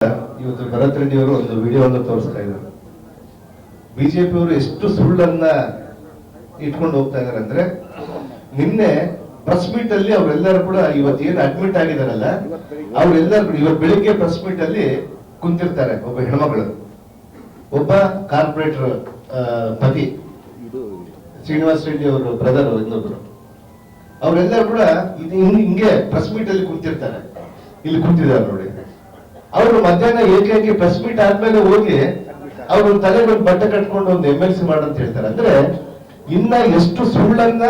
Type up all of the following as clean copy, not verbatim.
ಇವತ್ತು ಭರತ್ ರೆಡ್ಡಿ ಅವರು ಒಂದು ವಿಡಿಯೋವನ್ನು ತೋರಿಸ್ತಾ ಇದ್ದಾರೆ. ಬಿಜೆಪಿ ಅವರು ಎಷ್ಟು ಸುಳ್ಳನ್ನ ಇಟ್ಕೊಂಡು ಹೋಗ್ತಾ ಇದಾರೆ ಅಂದ್ರೆ, ನಿನ್ನೆ ಪ್ರೆಸ್ ಮೀಟ್ ಅಲ್ಲಿ ಅವರೆಲ್ಲರೂ ಕೂಡ ಇವತ್ತು ಏನು ಅಡ್ಮಿಟ್ ಆಗಿದಾರಲ್ಲ, ಅವರೆಲ್ಲರೂ ಇವತ್ತು ಬೆಳಿಗ್ಗೆ ಪ್ರೆಸ್ ಮೀಟ್ ಅಲ್ಲಿ ಕುಂತಿರ್ತಾರೆ. ಒಬ್ಬ ಹೆಣ್ಮಗಳು, ಒಬ್ಬ ಕಾರ್ಪೊರೇಟರ್ ಪತಿ ಶ್ರೀನಿವಾಸ್ ರೆಡ್ಡಿ ಅವರು ಬ್ರದರ್ ಇನ್ನೊಬ್ರು, ಅವರೆಲ್ಲರೂ ಕೂಡ ಹಿಂಗೆ ಪ್ರೆಸ್ ಮೀಟ್ ಅಲ್ಲಿ ಕುಂತಿರ್ತಾರೆ. ಇಲ್ಲಿ ಕುಂತಿದ್ದಾರೆ ನೋಡಿ. ಅವರು ಮಧ್ಯಾಹ್ನ ಏಕಾಏಕಿ ಪ್ರೆಸ್ ಮೀಟ್ ಆದ್ಮೇಲೆ ಹೋಗಿ ಅವರು ತಲೆಗೆ ಒಂದು ಬಟ್ಟೆ ಕಟ್ಕೊಂಡು ಒಂದು MLC ಮಾಡಂತ ಹೇಳ್ತಾರೆ. ಅಂದ್ರೆ ಇನ್ನ ಎಷ್ಟು ಸುಳ್ಳನ್ನ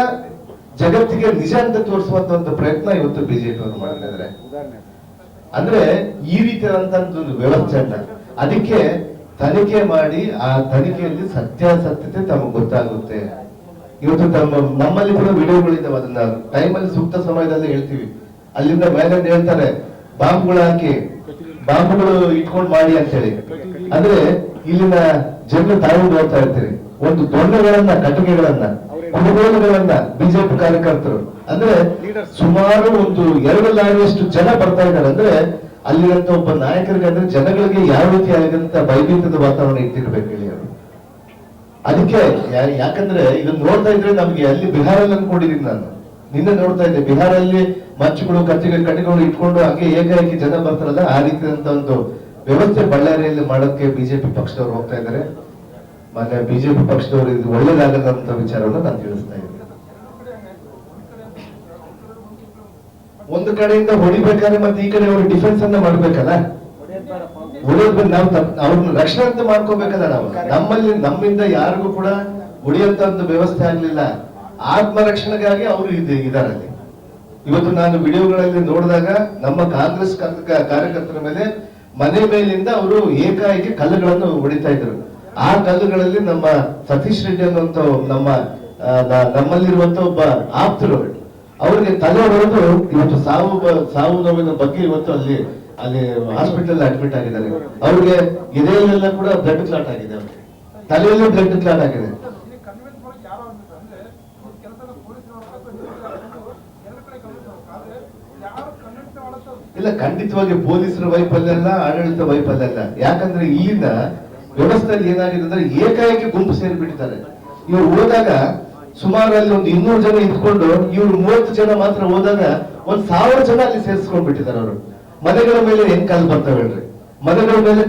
ಜಗತ್ತಿಗೆ ನಿಜ ಅಂತ ತೋರಿಸುವಂತ ಒಂದು ಪ್ರಯತ್ನ ಇವತ್ತು ಬಿಜೆಪಿ ಅವರು ಮಾಡಿದ್ದಾರೆ. ಅಂದ್ರೆ ಈ ರೀತಿಯಾದಂತ ಒಂದು ವ್ಯವಸ್ಥೆ ಅಲ್ಲ. ಅದಕ್ಕೆ ತನಿಖೆ ಮಾಡಿ ಆ ತನಿಖೆಯಲ್ಲಿ ಸತ್ಯಾಸತ್ಯತೆ ತಮಗೆ ಗೊತ್ತಾಗುತ್ತೆ. ಇವತ್ತು ನಮ್ಮಲ್ಲಿ ಕೂಡ ವಿಡಿಯೋಗಳಿದ್ದಾವೆ, ಅದನ್ನ ಟೈಮಲ್ಲಿ ಸೂಕ್ತ ಸಮಯದಲ್ಲಿ ಹೇಳ್ತೀವಿ. ಅಲ್ಲಿಂದ ಮೇಲೆ ಹೇಳ್ತಾರೆ ಬಾಂಬ್ಗಳು ಹಾಕಿ ಬಾಂಬ್ಗಳು ಇಟ್ಕೊಂಡು ಮಾಡಿ ಅಂತ ಹೇಳಿ. ಅಂದ್ರೆ ಇಲ್ಲಿನ ಜನರು ತಾವು ನೋಡ್ತಾ ಇರ್ತೀರಿ, ಒಂದು ದೊಣ್ಣೆಗಳನ್ನ, ಕಟ್ಟಿಗೆಗಳನ್ನ, ಕುಡುಗೋಲುಗಳನ್ನ ಬಿಜೆಪಿ ಕಾರ್ಯಕರ್ತರು ಅಂದ್ರೆ ಸುಮಾರು ಒಂದು 2 ಲಾರಿಯಷ್ಟು ಜನ ಬರ್ತಾ ಇದ್ದಾರೆ. ಅಂದ್ರೆ ಅಲ್ಲಿರಂತ ಒಬ್ಬ ನಾಯಕರಿಗೆ ಅಂದ್ರೆ ಜನಗಳಿಗೆ ಯಾವ ರೀತಿ ಆಗಿದಂತ ಭಯಭೀತದ ವಾತಾವರಣ ಇಟ್ಟಿರ್ಬೇಕು ಹೇಳಿ ಅವರು. ಅದಕ್ಕೆ ಯಾಕಂದ್ರೆ ಇದನ್ನ ನೋಡ್ತಾ ಇದ್ರೆ ನಮ್ಗೆ ಅಲ್ಲಿ ಬಿಹಾರಲ್ಲಿ ಅನ್ಕೊಂಡಿದೀನಿ ನಾನು. ನಿನ್ನೆ ನೋಡ್ತಾ ಇದ್ದೆ ಬಿಹಾರಲ್ಲಿ ಮಚ್ಚುಗಳು, ಕಟ್ಟಿಗೆಗಳು ಇಟ್ಕೊಂಡು ಹಾಗೆ ಏಕಾಏಕಿ ಜನ ಬರ್ತಾರಲ್ಲ, ಆ ರೀತಿಯಾದಂತ ಒಂದು ವ್ಯವಸ್ಥೆ ಬಳ್ಳಾರಿಯಲ್ಲಿ ಮಾಡೋಕೆ ಬಿಜೆಪಿ ಪಕ್ಷದವ್ರು ಹೋಗ್ತಾ ಇದ್ದಾರೆ. ಮತ್ತೆ ಬಿಜೆಪಿ ಪಕ್ಷದವರು ಇದು ಒಳ್ಳೇದಾಗದಂತ ವಿಚಾರವನ್ನು ನಾನು ತಿಳಿಸ್ತಾ ಇದ್ದೀನಿ. ಒಂದು ಕಡೆಯಿಂದ ಹೊಡಿಬೇಕಾದ್ರೆ ಮತ್ತೆ ಈ ಕಡೆ ಅವರು ಡಿಫೆನ್ಸ್ ಅನ್ನ ಮಾಡ್ಬೇಕಲ್ಲ, ಹೊಡೆಯೋದ್ ನಾವು ಅವ್ರನ್ನ ರಕ್ಷಣೆ ಅಂತ ಮಾಡ್ಕೋಬೇಕಲ್ಲ. ನಾವು ನಮ್ಮಿಂದ ಯಾರಿಗೂ ಕೂಡ ಹೊಡಿಯಂತ ಒಂದು ವ್ಯವಸ್ಥೆ ಆಗ್ಲಿಲ್ಲ. ಆತ್ಮರಕ್ಷಣೆಗಾಗಿ ಅವರು ಇದಾರಲ್ಲಿ. ಇವತ್ತು ನಾನು ವಿಡಿಯೋಗಳಲ್ಲಿ ನೋಡಿದಾಗ ನಮ್ಮ ಕಾಂಗ್ರೆಸ್ ಕಾರ್ಯಕರ್ತರ ಮೇಲೆ ಮನೆ ಮೇಲಿಂದ ಅವರು ಏಕಾಏಕಿ ಕಲ್ಲುಗಳನ್ನು ಹೊಡಿತಾ ಇದ್ರು. ಆ ಕಲ್ಲುಗಳಲ್ಲಿ ನಮ್ಮ ಸತೀಶ್ ರೆಡ್ಡಿ ಅನ್ನುವಂತ ನಮ್ಮಲ್ಲಿರುವಂತ ಒಬ್ಬ ಆಪ್ತರು, ಅವ್ರಿಗೆ ತಲೆ ಹೊಡೆದು ಇವತ್ತು ಸಾವು ನೋವಿನ ಬಗ್ಗೆ ಇವತ್ತು ಅಲ್ಲಿ ಹಾಸ್ಪಿಟಲ್ ಅಡ್ಮಿಟ್ ಆಗಿದ್ದಾರೆ. ಅವ್ರಿಗೆ ಎದೆಯಲ್ಲೆಲ್ಲ ಕೂಡ ಬ್ಲಡ್ ಕ್ಲಾಟ್ ಆಗಿದೆ, ಅವ್ರಿಗೆ ತಲೆಯಲ್ಲೂ ಬ್ಲಡ್ ಕ್ಲಾಟ್ ಆಗಿದೆ. ಇಲ್ಲ, ಖಂಡಿತವಾಗಿ ಪೊಲೀಸರ ವೈಫಲ್ಯ ಅಲ್ಲ, ಆಡಳಿತ ವೈಫಲ್ಯ ಅಲ್ಲ. ಯಾಕಂದ್ರೆ ಇಲ್ಲಿನ ವ್ಯವಸ್ಥೆಯಲ್ಲಿ ಏನಾಗಿದೆ ಅಂದ್ರೆ ಏಕಾಏಕಿ ಗುಂಪು ಸೇರಿಬಿಟ್ಟಿದ್ದಾರೆ. ಇವ್ರು ಹೋದಾಗ ಸುಮಾರು ಅಲ್ಲಿ ಒಂದು 200 ಜನ ಇದ್ಕೊಂಡು ಇವ್ರು 30 ಜನ ಮಾತ್ರ ಹೋದಾಗ 1000 ಜನ ಅಲ್ಲಿ ಸೇರಿಸ್ಕೊಂಡ್ಬಿಟ್ಟಿದ್ದಾರೆ. ಅವರು ಮನೆಗಳ ಮೇಲೆ ಹೆಂಗ್ ಕಾಲು ಬರ್ತಾವೆ ಹೇಳ್ರಿ, ಮನೆಗಳ ಮೇಲೆ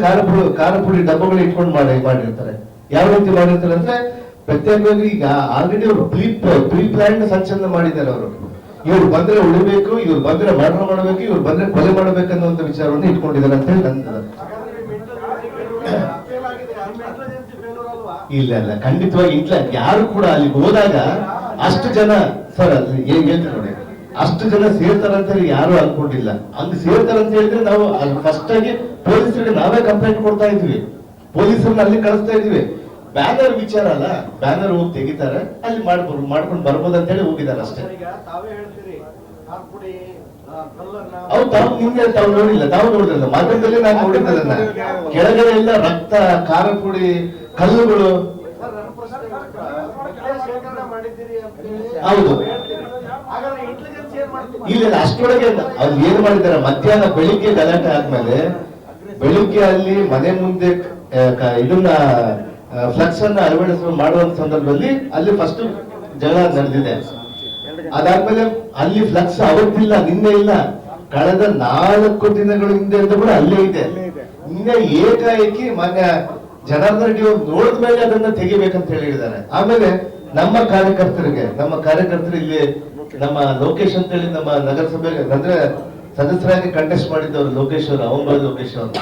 ಖಾರ ಪುಡಿ ಡಬ್ಬಗಳು ಇಟ್ಕೊಂಡು ಮಾಡಿರ್ತಾರೆ. ಯಾವ ರೀತಿ ಮಾಡಿರ್ತಾರೆ ಅಂದ್ರೆ ಪ್ರತ್ಯೇಕವಾಗಿ ಈಗ ಆಲ್ರೆಡಿ ಅವರು ಪ್ರೀ ಪ್ಲಾನ್ ಸಂಚಲನ ಮಾಡಿದ್ದಾರೆ. ಅವರು ಇವ್ರು ಬಂದ್ರೆ ಉಳಿಬೇಕು, ಇವ್ರು ಬಂದ್ರೆ ಮರ್ಡರ್ ಮಾಡಬೇಕು, ಇವ್ರು ಬಂದ್ರೆ ಕೊಲೆ ಮಾಡಬೇಕನ್ನುವಂತ ವಿಚಾರವನ್ನು ಇಟ್ಕೊಂಡಿದ್ದಾರೆ ಅಂತ ಹೇಳಿ ನನ್ನ ಇಲ್ಲ ಖಂಡಿತವಾಗಿ ಇಂಟ್ಲ ಯಾರು ಕೂಡ ಅಲ್ಲಿಗೆ ಹೋದಾಗ ಅಷ್ಟು ಜನ ಸರ್ ಅಲ್ಲಿ ಏನ್ ಹೇಳ್ತಾರೆ ನೋಡಿ, ಅಷ್ಟು ಜನ ಸೇರ್ತಾರಂತ ಹೇಳಿ ಯಾರು ಅನ್ಕೊಂಡಿಲ್ಲ. ಹಂಗ ಸೇರ್ತಾರಂತ ಹೇಳಿದ್ರೆ ನಾವು ಫಸ್ಟ್ ಆಗಿ ಪೊಲೀಸರಿಗೆ ನಾವೇ ಕಂಪ್ಲೇಂಟ್ ಕೊಡ್ತಾ ಇದ್ವಿ, ಪೊಲೀಸರನ್ನ ಅಲ್ಲಿ ಕಳಿಸ್ತಾ ಇದ್ವಿ. ಬ್ಯಾನರ್ ವಿಚಾರ ಅಲ್ಲ, ಬ್ಯಾನರ್ ಹೋಗಿ ತೆಗಿತಾರೆ, ಅಲ್ಲಿ ಮಾಡ್ಕೊಂಡು ಬರ್ಬೋದು ಅಂತ ಹೇಳಿ ಹೋಗಿದ್ದಾರೆ ಅಷ್ಟೇ. ಅವ್ರು ತಾವು ನೋಡಿಲ್ಲ, ತಾವು ನೋಡಿದ್ರಲ್ಲ ಮಾಧ್ಯಮದಲ್ಲಿ ನಾನು ನೋಡಿದ್ದಲ್ಲ. ಕೆಳಗಡೆ ಎಲ್ಲ ರಕ್ತ, ಖಾರ ಪುಡಿ, ಕಲ್ಲುಗಳು. ಹೌದು, ಇಲ್ಲ ಅಷ್ಟೊಳಗೆ ಅವ್ರು ಏನ್ ಮಾಡಿದ್ದಾರೆ, ಮಧ್ಯಾಹ್ನ ಬೆಳಿಗ್ಗೆ ಗಲಾಟೆ ಆದ್ಮೇಲೆ ಬೆಳಿಗ್ಗೆ ಅಲ್ಲಿ ಮನೆ ಮುಂದೆ ಇದನ್ನ ಫ್ಲಕ್ಸ್ ಅನ್ನ ಮಾಡುವಂತ ಸಂದರ್ಭದಲ್ಲಿ ಅಲ್ಲಿ ಫಸ್ಟ್ ಜಗಳ ನಡೆದಿದೆ. ಅದಾದ್ಮೇಲೆ ಅಲ್ಲಿ ಫ್ಲಕ್ಸ್ ಅವತ್ತಿಲ್ಲ, ನಿನ್ನೆ ಇಲ್ಲ, ಕಳೆದ 4 ದಿನಗಳ ಹಿಂದೆ ಅಂತ ಕೂಡ ಅಲ್ಲೇ ಇದೆ. ನಿನ್ನೆ ಏಕಾಏಕಿ ಮಾನ್ಯ ಜನಾರ್ದನ್ ರೆಡ್ಡಿ ಅವರು ನೋಡಿದ್ಮೇಲೆ ಅದನ್ನ ತೆಗಿಬೇಕಂತ ಹೇಳಿದ್ದಾರೆ. ಆಮೇಲೆ ನಮ್ಮ ಕಾರ್ಯಕರ್ತರು ಇಲ್ಲಿ ನಮ್ಮ ಲೋಕೇಶ್ ಅಂತೇಳಿ ನಮ್ಮ ನಗರಸಭೆ ಅಂದ್ರೆ ಸದಸ್ಯರಾಗಿ ಕಂಟೆಸ್ಟ್ ಮಾಡಿದ್ದವರು ಲೋಕೇಶ್ ಅವರು, ಲೋಕೇಶ್ ಅವರು